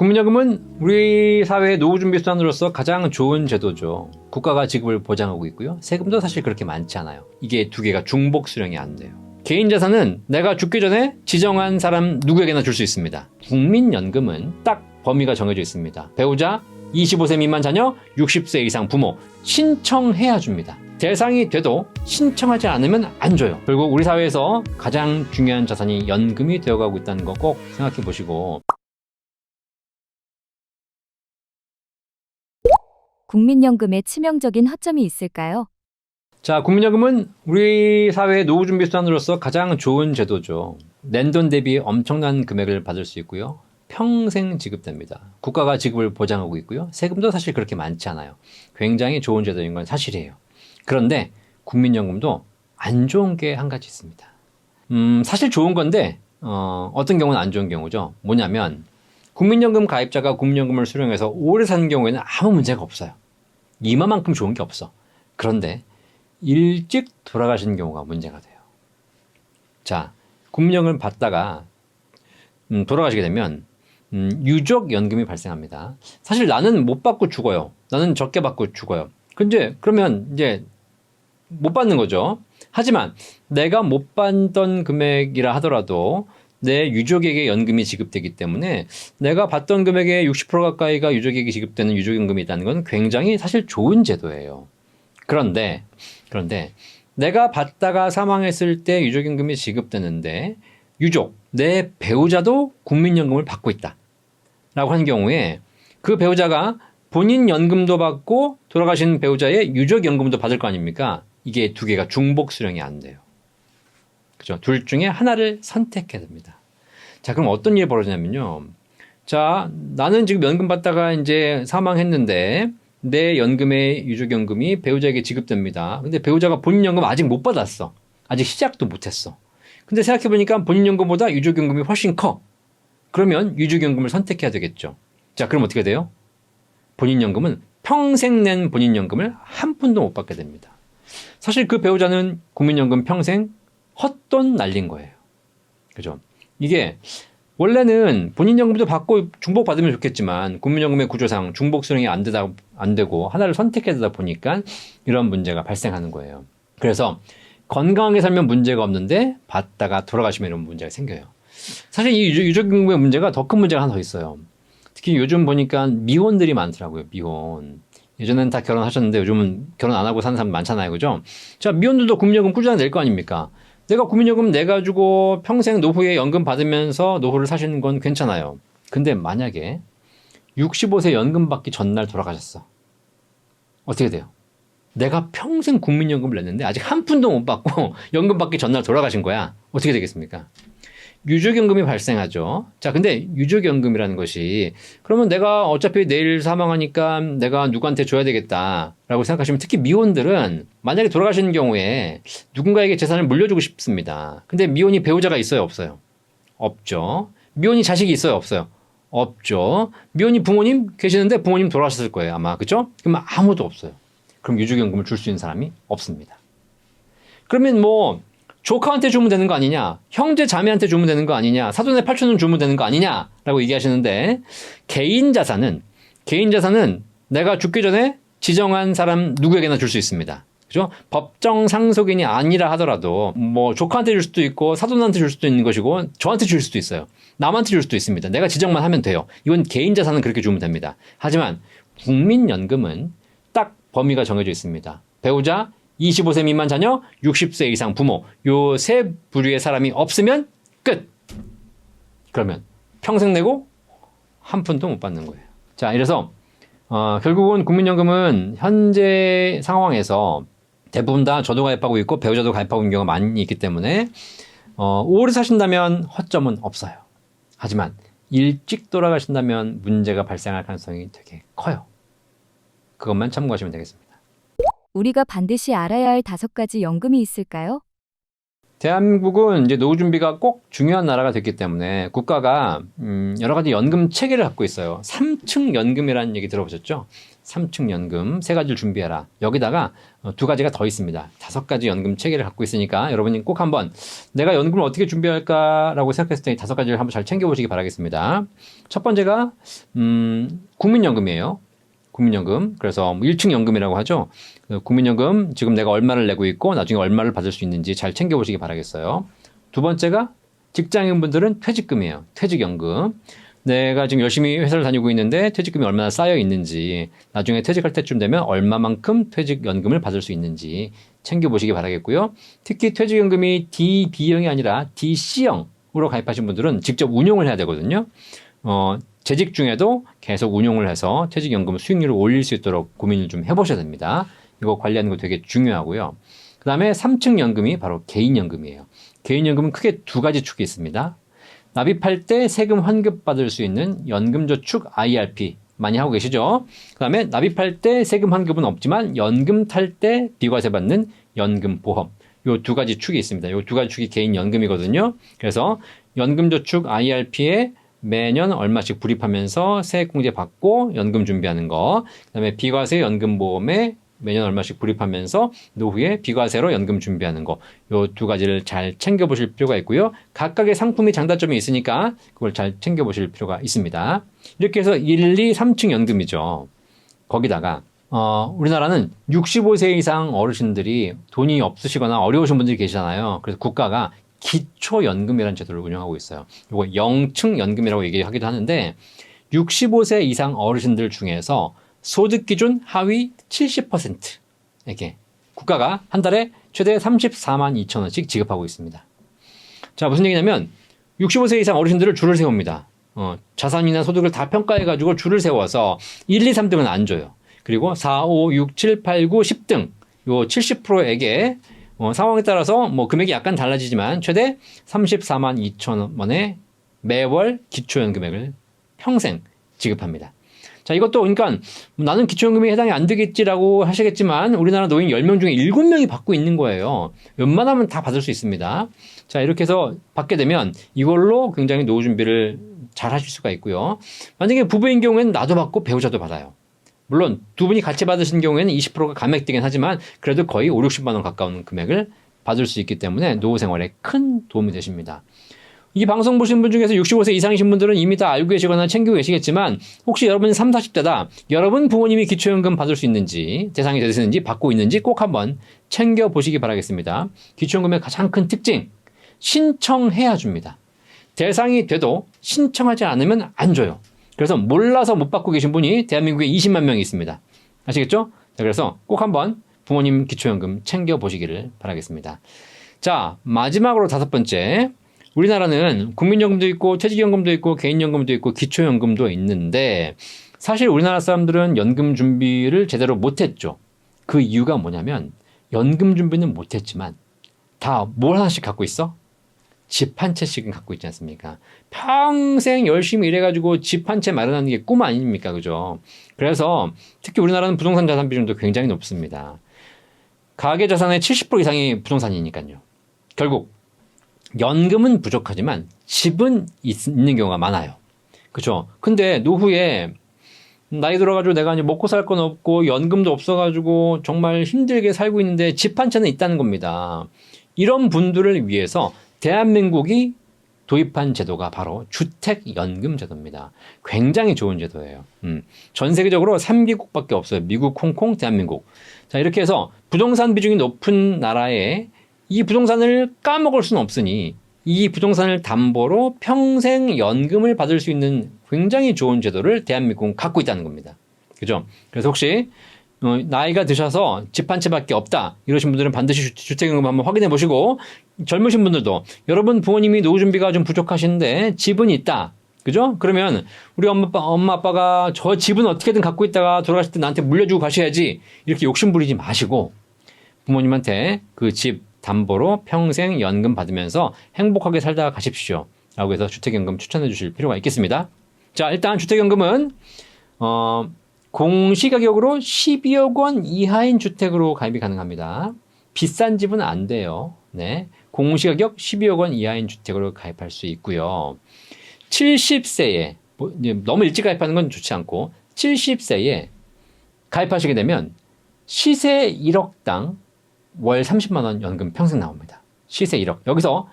국민연금은 우리 사회의 노후준비수단으로서 가장 좋은 제도죠. 국가가 지급을 보장하고 있고요. 세금도 사실 그렇게 많지 않아요. 이게 두 개가 중복 수령이 안 돼요. 개인자산은 내가 죽기 전에 지정한 사람 누구에게나 줄 수 있습니다. 국민연금은 딱 범위가 정해져 있습니다. 배우자, 25세 미만 자녀, 60세 이상 부모 신청해야 줍니다. 대상이 돼도 신청하지 않으면 안 줘요. 결국 우리 사회에서 가장 중요한 자산이 연금이 되어가고 있다는 거 꼭 생각해 보시고, 국민연금에 치명적인 허점이 있을까요? 자, 국민연금은 우리 사회의 노후준비수단으로서 가장 좋은 제도죠. 낸돈 대비 엄청난 금액을 받을 수 있고요. 평생 지급됩니다. 국가가 지급을 보장하고 있고요. 세금도 사실 그렇게 많지 않아요. 굉장히 좋은 제도인 건 사실이에요. 그런데 국민연금도 안 좋은 게 한 가지 있습니다. 사실 좋은 건데 어떤 경우는 안 좋은 경우죠. 뭐냐면 국민연금 가입자가 국민연금을 수령해서 오래 사는 경우에는 아무 문제가 없어요. 이만큼 좋은 게 없어. 그런데 일찍 돌아가시는 경우가 문제가 돼요. 자, 국민연금을 받다가 돌아가시게 되면 유족연금이 발생합니다. 사실 나는 못 받고 죽어요. 나는 적게 받고 죽어요. 근데 그러면 이제 못 받는 거죠. 하지만 내가 못 받던 금액이라 하더라도 내 유족에게 연금이 지급되기 때문에 내가 받던 금액의 60% 가까이가 유족에게 지급되는 유족연금이 있다는 건 굉장히 사실 좋은 제도예요. 그런데 내가 받다가 사망했을 때 유족연금이 지급되는데 유족, 내 배우자도 국민연금을 받고 있다 라고 하는 경우에 그 배우자가 본인 연금도 받고 돌아가신 배우자의 유족연금도 받을 거 아닙니까? 이게 두 개가 중복 수령이 안 돼요. 그죠? 둘 중에 하나를 선택해야 됩니다. 자, 그럼 어떤 일이 벌어지냐면요. 자, 나는 지금 연금 받다가 이제 사망했는데 내 연금의 유족연금이 배우자에게 지급됩니다. 근데 배우자가 본인 연금 아직 못 받았어. 아직 시작도 못 했어. 근데 생각해보니까 본인 연금보다 유족연금이 훨씬 커. 그러면 유족연금을 선택해야 되겠죠. 자, 그럼 어떻게 돼요? 본인 연금은 평생 낸 본인 연금을 한 푼도 못 받게 됩니다. 사실 그 배우자는 국민연금 평생 헛돈 날린 거예요. 그죠? 이게 원래는 본인 연금도 받고 중복 받으면 좋겠지만 국민연금의 구조상 중복 수령이 안 되고 하나를 선택해야 되다 보니까 이런 문제가 발생하는 거예요. 그래서 건강하게 살면 문제가 없는데 받다가 돌아가시면 이런 문제가 생겨요. 사실 이 유족연금의 문제가 더 큰 문제가 하나 더 있어요. 특히 요즘 보니까 미혼들이 많더라고요. 미혼. 예전에는 다 결혼하셨는데 요즘은 결혼 안 하고 사는 사람 많잖아요. 그죠? 자, 미혼들도 국민연금 꾸준히 낼 거 아닙니까? 내가 국민연금 내가지고 평생 노후에 연금 받으면서 노후를 사시는 건 괜찮아요. 근데 만약에 65세 연금 받기 전날 돌아가셨어. 어떻게 돼요? 내가 평생 국민연금을 냈는데 아직 한 푼도 못 받고 연금 받기 전날 돌아가신 거야. 어떻게 되겠습니까? 유족연금이 발생하죠. 자, 근데 유족연금이라는 것이 그러면 내가 어차피 내일 사망하니까 내가 누구한테 줘야 되겠다라고 생각하시면 특히 미혼들은 만약에 돌아가시는 경우에 누군가에게 재산을 물려주고 싶습니다. 근데 미혼이 배우자가 있어요, 없어요? 없죠. 미혼이 자식이 있어요, 없어요? 없죠. 미혼이 부모님 계시는데 부모님 돌아가셨을 거예요, 아마. 그죠? 그럼 아무도 없어요. 그럼 유족연금을 줄 수 있는 사람이 없습니다. 그러면 뭐 조카한테 주면 되는 거 아니냐? 형제 자매한테 주면 되는 거 아니냐? 사돈의 팔촌은 주면 되는 거 아니냐? 라고 얘기하시는데 개인 자산은 내가 죽기 전에 지정한 사람 누구에게나 줄 수 있습니다. 그죠? 법정 상속인이 아니라 하더라도 뭐 조카한테 줄 수도 있고 사돈한테 줄 수도 있는 것이고 저한테 줄 수도 있어요. 남한테 줄 수도 있습니다. 내가 지정만 하면 돼요. 이건 개인 자산은 그렇게 주면 됩니다. 하지만 국민연금은 딱 범위가 정해져 있습니다. 배우자, 25세 미만 자녀, 60세 이상 부모 요 세 부류의 사람이 없으면 끝. 그러면 평생 내고 한 푼도 못 받는 거예요. 자, 이래서 결국은 국민연금은 현재 상황에서 대부분 다 저도 가입하고 있고 배우자도 가입하고 있는 경우가 많이 있기 때문에 오래 사신다면 허점은 없어요. 하지만 일찍 돌아가신다면 문제가 발생할 가능성이 되게 커요. 그것만 참고하시면 되겠습니다. 우리가 반드시 알아야 할 5가지 연금이 있을까요? 대한민국은 이제 노후 준비가 꼭 중요한 나라가 됐기 때문에 국가가 여러 가지 연금 체계를 갖고 있어요. 3층 연금이라는 얘기 들어보셨죠? 3층 연금 세 가지를 준비해라. 여기다가 두 가지가 더 있습니다. 5가지 연금 체계를 갖고 있으니까 여러분이 꼭 한번 내가 연금을 어떻게 준비할까라고 생각했을 때 5가지를 한번 잘 챙겨보시기 바라겠습니다. 첫 번째가 국민연금이에요. 국민연금. 그래서 1층 연금이라고 하죠. 국민연금 지금 내가 얼마를 내고 있고 나중에 얼마를 받을 수 있는지 잘 챙겨보시기 바라겠어요. 두 번째가 직장인분들은 퇴직금이에요. 퇴직연금. 내가 지금 열심히 회사를 다니고 있는데 퇴직금이 얼마나 쌓여 있는지, 나중에 퇴직할 때쯤 되면 얼마만큼 퇴직연금을 받을 수 있는지 챙겨보시기 바라겠고요. 특히 퇴직연금이 DB형이 아니라 DC형으로 가입하신 분들은 직접 운용을 해야 되거든요. 재직 중에도 계속 운용을 해서 퇴직연금 수익률을 올릴 수 있도록 고민을 좀 해보셔야 됩니다. 이거 관리하는 거 되게 중요하고요. 그 다음에 3층 연금이 바로 개인연금이에요. 개인연금은 크게 두 가지 축이 있습니다. 납입할 때 세금 환급받을 수 있는 연금저축 IRP 많이 하고 계시죠? 그 다음에 납입할 때 세금 환급은 없지만 연금 탈 때 비과세 받는 연금보험. 요 두 가지 축이 있습니다. 요 두 가지 축이 개인연금이거든요. 그래서 연금저축 IRP에 매년 얼마씩 불입하면서 세액공제 받고 연금 준비하는 거. 그 다음에 비과세 연금보험에 매년 얼마씩 불입하면서 노후에 비과세로 연금 준비하는 거. 요 두 가지를 잘 챙겨보실 필요가 있고요. 각각의 상품이 장단점이 있으니까 그걸 잘 챙겨보실 필요가 있습니다. 이렇게 해서 1, 2, 3층 연금이죠. 거기다가 우리나라는 65세 이상 어르신들이 돈이 없으시거나 어려우신 분들이 계시잖아요. 그래서 국가가 기초연금이라는 제도를 운영하고 있어요. 이거 0층 연금이라고 얘기하기도 하는데 65세 이상 어르신들 중에서 소득 기준 하위 70%에게 국가가 한 달에 최대 34만 2천 원씩 지급하고 있습니다. 자, 무슨 얘기냐면 65세 이상 어르신들을 줄을 세웁니다. 자산이나 소득을 다 평가해가지고 줄을 세워서 1, 2, 3등은 안 줘요. 그리고 4, 5, 6, 7, 8, 9, 10등 요 70%에게 상황에 따라서 뭐 금액이 약간 달라지지만 최대 34만 2천 원의 매월 기초연금액을 평생 지급합니다. 자, 이것도 그러니까 나는 기초연금에 해당이 안 되겠지라고 하시겠지만 우리나라 노인 10명 중에 7명이 받고 있는 거예요. 웬만하면 다 받을 수 있습니다. 자, 이렇게 해서 받게 되면 이걸로 굉장히 노후 준비를 잘 하실 수가 있고요. 만약에 부부인 경우에는 나도 받고 배우자도 받아요. 물론 두 분이 같이 받으신 경우에는 20%가 감액되긴 하지만 그래도 거의 5, 60만 원 가까운 금액을 받을 수 있기 때문에 노후 생활에 큰 도움이 되십니다. 이 방송 보시는 분 중에서 65세 이상이신 분들은 이미 다 알고 계시거나 챙기고 계시겠지만 혹시 여러분이 30, 40대다 여러분 부모님이 기초연금 받을 수 있는지 대상이 되시는지 받고 있는지 꼭 한번 챙겨보시기 바라겠습니다. 기초연금의 가장 큰 특징 신청해야 줍니다. 대상이 돼도 신청하지 않으면 안 줘요. 그래서 몰라서 못 받고 계신 분이 대한민국에 20만 명이 있습니다. 아시겠죠? 자, 그래서 꼭 한번 부모님 기초연금 챙겨보시기를 바라겠습니다. 자, 마지막으로 5번째. 우리나라는 국민연금도 있고 퇴직연금도 있고 개인연금도 있고 기초연금도 있는데 사실 우리나라 사람들은 연금 준비를 제대로 못했죠. 그 이유가 뭐냐면 연금 준비는 못했지만 다 뭘 하나씩 갖고 있어? 집 한 채씩은 갖고 있지 않습니까? 평생 열심히 일해가지고 집 한 채 마련하는 게 꿈 아닙니까? 그죠? 그래서 특히 우리나라는 부동산 자산 비중도 굉장히 높습니다. 가계 자산의 70% 이상이 부동산이니까요. 결국 연금은 부족하지만 집은 있는 경우가 많아요. 그죠? 근데 노후에 나이 들어가지고 내가 이제 먹고 살 건 없고 연금도 없어가지고 정말 힘들게 살고 있는데 집 한 채는 있다는 겁니다. 이런 분들을 위해서 대한민국이 도입한 제도가 바로 주택연금 제도입니다. 굉장히 좋은 제도예요. 전 세계적으로 3개국밖에 없어요. 미국, 홍콩, 대한민국. 자, 이렇게 해서 부동산 비중이 높은 나라에 이 부동산을 까먹을 수는 없으니 이 부동산을 담보로 평생 연금을 받을 수 있는 굉장히 좋은 제도를 대한민국은 갖고 있다는 겁니다. 그죠? 그래서 혹시 나이가 드셔서 집 한 채밖에 없다 이러신 분들은 반드시 주택연금 한번 확인해 보시고 젊으신 분들도 여러분 부모님이 노후 준비가 좀 부족하신데 집은 있다. 그죠? 그러면 우리 엄마 아빠가 저 집은 어떻게든 갖고 있다가 돌아가실 때 나한테 물려주고 가셔야지 이렇게 욕심 부리지 마시고 부모님한테 그 집 담보로 평생 연금 받으면서 행복하게 살다가 가십시오. 라고 해서 주택연금 추천해 주실 필요가 있겠습니다. 자, 일단 주택연금은 공시가격으로 12억 원 이하인 주택으로 가입이 가능합니다. 비싼 집은 안 돼요. 네. 공시가격 12억 원 이하인 주택으로 가입할 수 있고요. 70세에 너무 일찍 가입하는 건 좋지 않고 70세에 가입하시게 되면 시세 1억당 월 30만 원 연금 평생 나옵니다. 시세 1억. 여기서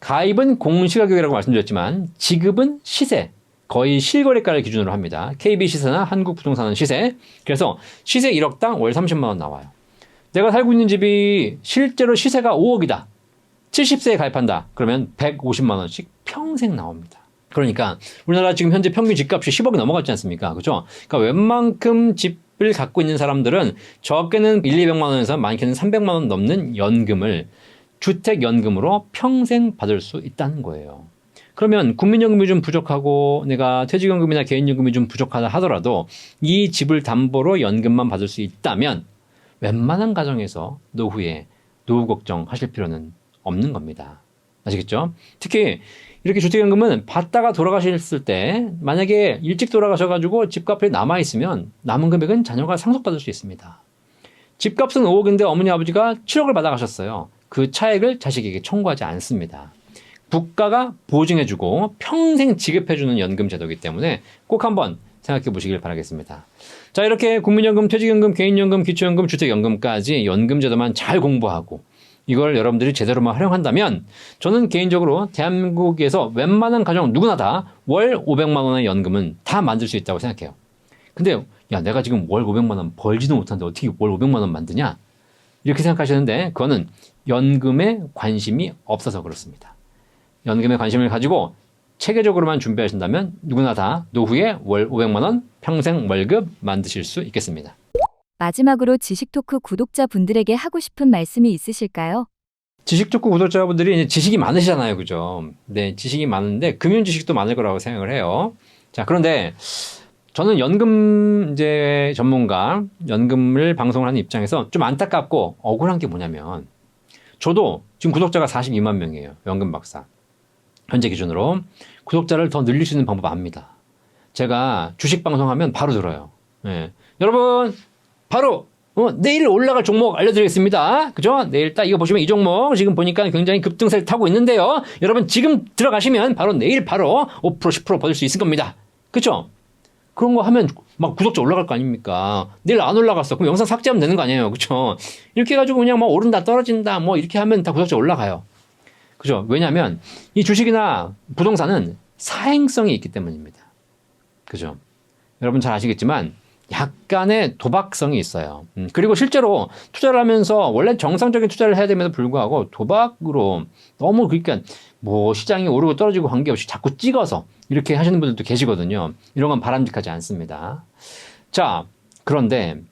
가입은 공시가격이라고 말씀드렸지만 지급은 시세. 거의 실거래가를 기준으로 합니다. KB시세나 한국부동산은 시세. 그래서 시세 1억당 월 30만 원 나와요. 내가 살고 있는 집이 실제로 시세가 5억이다. 70세에 가입한다. 그러면 150만 원씩 평생 나옵니다. 그러니까 우리나라 지금 현재 평균 집값이 10억이 넘어갔지 않습니까? 그죠? 그러니까 웬만큼 집을 갖고 있는 사람들은 적게는 200만 원에서 많게는 300만 원 넘는 연금을 주택연금으로 평생 받을 수 있다는 거예요. 그러면 국민연금이 좀 부족하고 내가 퇴직연금이나 개인연금이 좀 부족하다 하더라도 이 집을 담보로 연금만 받을 수 있다면 웬만한 가정에서 노후에 노후 걱정하실 필요는 없는 겁니다. 아시겠죠? 특히 이렇게 주택연금은 받다가 돌아가셨을 때 만약에 일찍 돌아가셔가지고 집값이 남아있으면 남은 금액은 자녀가 상속받을 수 있습니다. 집값은 5억인데 어머니 아버지가 7억을 받아가셨어요. 그 차액을 자식에게 청구하지 않습니다. 국가가 보증해주고 평생 지급해주는 연금 제도이기 때문에 꼭 한번 생각해 보시길 바라겠습니다. 자, 이렇게 국민연금, 퇴직연금, 개인연금, 기초연금, 주택연금까지 연금 제도만 잘 공부하고 이걸 여러분들이 제대로만 활용한다면 저는 개인적으로 대한민국에서 웬만한 가정 누구나 다 월 500만 원의 연금은 다 만들 수 있다고 생각해요. 근데 야, 내가 지금 월 500만 원 벌지도 못하는데 어떻게 월 500만 원 만드냐? 이렇게 생각하시는데 그거는 연금에 관심이 없어서 그렇습니다. 연금에 관심을 가지고 체계적으로만 준비하신다면 누구나 다 노후에 월 500만 원 평생 월급 만드실 수 있겠습니다. 마지막으로 지식토크 구독자분들에게 하고 싶은 말씀이 있으실까요? 지식토크 구독자분들이 이제 지식이 많으시잖아요. 그죠? 네, 지식이 많은데 금융 지식도 많을 거라고 생각을 해요. 자, 그런데 저는 연금 이제 전문가, 연금을 방송을 하는 입장에서 좀 안타깝고 억울한 게 뭐냐면 저도 지금 구독자가 42만 명이에요. 연금 박사. 현재 기준으로 구독자를 더 늘릴 수 있는 방법 압니다. 제가 주식 방송하면 바로 들어요. 예. 여러분 바로 내일 올라갈 종목 알려드리겠습니다. 그죠? 내일 딱 이거 보시면 이 종목 지금 보니까 굉장히 급등세를 타고 있는데요. 여러분 지금 들어가시면 바로 내일 바로 5% 10% 받을 수 있을 겁니다. 그죠? 그런 거 하면 막 구독자 올라갈 거 아닙니까? 내일 안 올라갔어. 그럼 영상 삭제하면 되는 거 아니에요. 그죠? 이렇게 해가지고 그냥 뭐 오른다 떨어진다 뭐 이렇게 하면 다 구독자 올라가요. 그죠? 왜냐하면 이 주식이나 부동산은 사행성이 있기 때문입니다. 그죠? 여러분 잘 아시겠지만 약간의 도박성이 있어요. 그리고 실제로 투자를 하면서 원래 정상적인 투자를 해야 됨에도 불구하고 도박으로 너무 그러니까 뭐 시장이 오르고 떨어지고 관계없이 자꾸 찍어서 이렇게 하시는 분들도 계시거든요. 이런 건 바람직하지 않습니다. 자, 그런데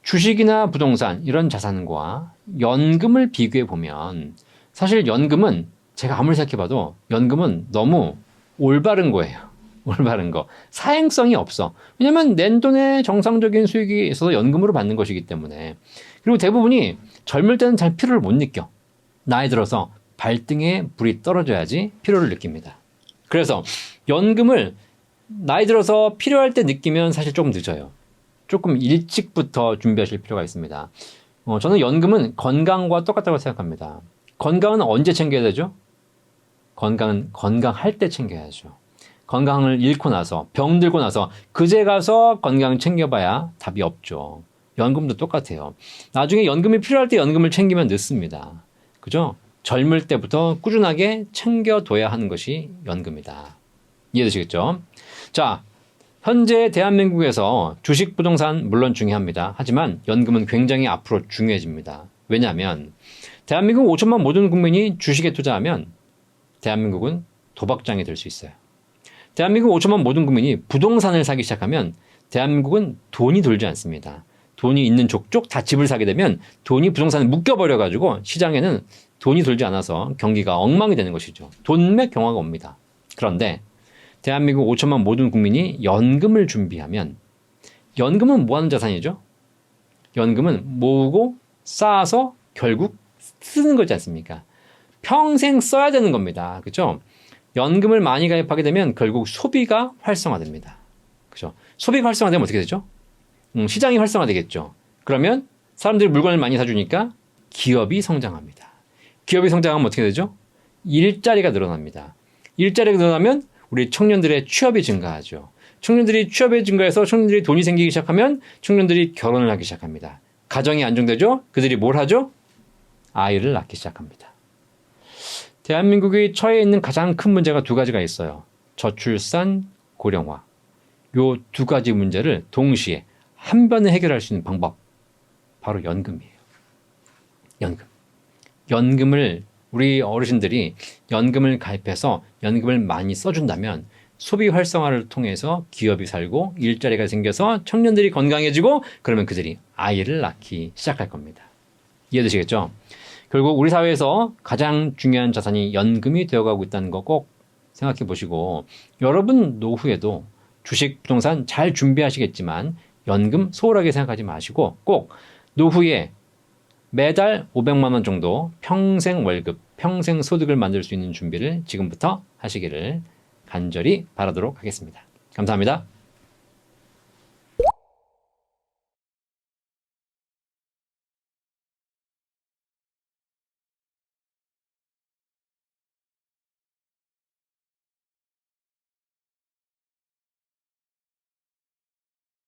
주식이나 부동산 이런 자산과 연금을 비교해 보면 사실 연금은 제가 아무리 생각해봐도 연금은 너무 올바른 거예요. 올바른 거. 사행성이 없어. 왜냐면 낸 돈의 정상적인 수익이 있어서 연금으로 받는 것이기 때문에. 그리고 대부분이 젊을 때는 잘 필요를 못 느껴. 나이 들어서 발등에 불이 떨어져야지 필요를 느낍니다. 그래서 연금을 나이 들어서 필요할 때 느끼면 사실 조금 늦어요. 조금 일찍부터 준비하실 필요가 있습니다. 저는 연금은 건강과 똑같다고 생각합니다. 건강은 언제 챙겨야 되죠? 건강은 건강할 때 챙겨야죠. 건강을 잃고 나서 병 들고 나서 그제 가서 건강 챙겨봐야 답이 없죠. 연금도 똑같아요. 나중에 연금이 필요할 때 연금을 챙기면 늦습니다. 그죠? 젊을 때부터 꾸준하게 챙겨둬야 하는 것이 연금이다. 이해되시겠죠? 자, 현재 대한민국에서 주식, 부동산 물론 중요합니다. 하지만 연금은 굉장히 앞으로 중요해집니다. 왜냐하면 대한민국 5천만 모든 국민이 주식에 투자하면 대한민국은 도박장이 될 수 있어요. 대한민국 5천만 모든 국민이 부동산을 사기 시작하면 대한민국은 돈이 돌지 않습니다. 돈이 있는 족족 다 집을 사게 되면 돈이 부동산에 묶여버려가지고 시장에는 돈이 돌지 않아서 경기가 엉망이 되는 것이죠. 돈맥 경화가 옵니다. 그런데 대한민국 5천만 모든 국민이 연금을 준비하면 연금은 뭐 하는 자산이죠? 연금은 모으고 쌓아서 결국 쓰는 거지 않습니까? 평생 써야 되는 겁니다. 그죠? 연금을 많이 가입하게 되면 결국 소비가 활성화됩니다. 그죠? 소비가 활성화되면 어떻게 되죠? 시장이 활성화되겠죠. 그러면 사람들이 물건을 많이 사주니까 기업이 성장합니다. 기업이 성장하면 어떻게 되죠? 일자리가 늘어납니다. 일자리가 늘어나면 우리 청년들의 취업이 증가하죠. 청년들이 취업이 증가해서 청년들이 돈이 생기기 시작하면 청년들이 결혼을 하기 시작합니다. 가정이 안정되죠? 그들이 뭘 하죠? 아이를 낳기 시작합니다. 대한민국이 처해 있는 가장 큰 문제가 두 가지가 있어요. 저출산, 고령화. 요 두 가지 문제를 동시에 한 번에 해결할 수 있는 방법, 바로 연금이에요. 연금. 연금을 우리 어르신들이 연금을 가입해서 연금을 많이 써준다면 소비 활성화를 통해서 기업이 살고 일자리가 생겨서 청년들이 건강해지고 그러면 그들이 아이를 낳기 시작할 겁니다. 이해되시겠죠? 결국 우리 사회에서 가장 중요한 자산이 연금이 되어가고 있다는 거 꼭 생각해 보시고 여러분 노후에도 주식, 부동산 잘 준비하시겠지만 연금 소홀하게 생각하지 마시고 꼭 노후에 매달 500만 원 정도 평생 월급, 평생 소득을 만들 수 있는 준비를 지금부터 하시기를 간절히 바라도록 하겠습니다. 감사합니다.